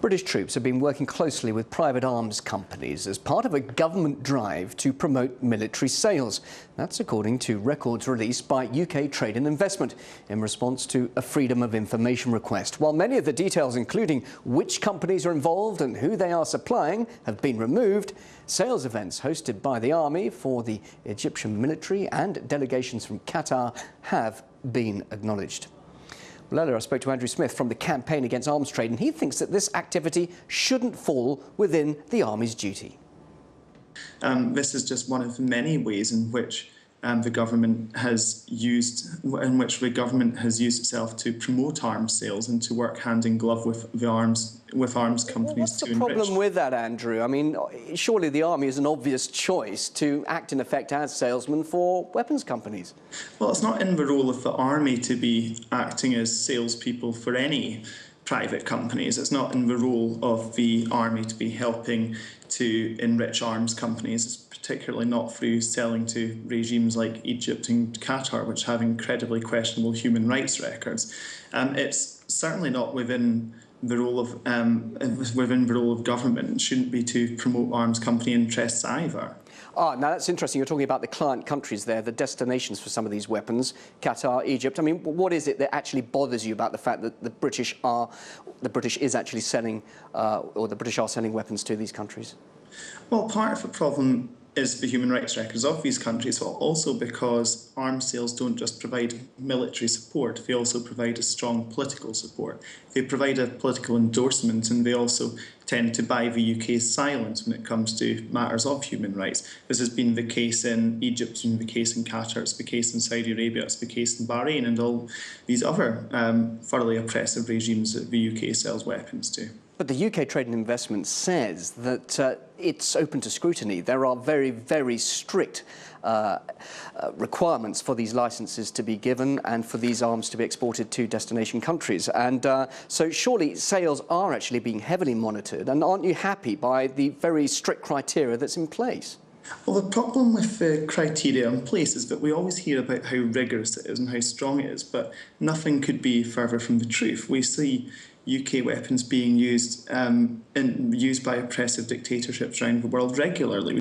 British troops have been working closely with private arms companies as part of a government drive to promote military sales. That's according to records released by UK Trade and Investment in response to a Freedom of Information request. While many of the details, including which companies are involved and who they are supplying, have been removed, sales events hosted by the army for the Egyptian military and delegations from Qatar have been acknowledged. Well, earlier I spoke to Andrew Smith from the Campaign Against Arms Trade, and he thinks that this activity shouldn't fall within the Army's duty. This is just one of the many ways in which the government has used itself to promote arms sales and to work hand in glove with arms companies. What's the problem with that, Andrew? I mean, surely the army is an obvious choice to act in effect as salesmen for weapons companies. Well, it's not in the role of the army to be acting as salespeople for any private companies. It's not in the role of the army to be helping to enrich arms companies. It's particularly not through selling to regimes like Egypt and Qatar, which have incredibly questionable human rights records. It's certainly not within the role of government. It shouldn't be to promote arms company interests either. Now that's interesting. You're talking about the client countries there, the destinations for some of these weapons, Qatar, Egypt. I mean, what is it that actually bothers you about the fact that the British is actually selling, or the British are selling weapons to these countries? Well, part of the problem is the human rights records of these countries, but also because arms sales don't just provide military support, they also provide a strong political support. They provide a political endorsement, and they also tend to buy the UK's silence when it comes to matters of human rights. This has been the case in Egypt, it's been the case in Qatar, it's the case in Saudi Arabia, it's the case in Bahrain, and all these other thoroughly oppressive regimes that the UK sells weapons to. But the UK Trade and Investment says that it's open to scrutiny. There are very, very strict requirements for these licences to be given and for these arms to be exported to destination countries. And so surely sales are actually being heavily monitored. And aren't you happy by the very strict criteria that's in place? Well, the problem with the criteria in place is that we always hear about how rigorous it is and how strong it is, but nothing could be further from the truth. We see UK weapons being used by oppressive dictatorships around the world regularly.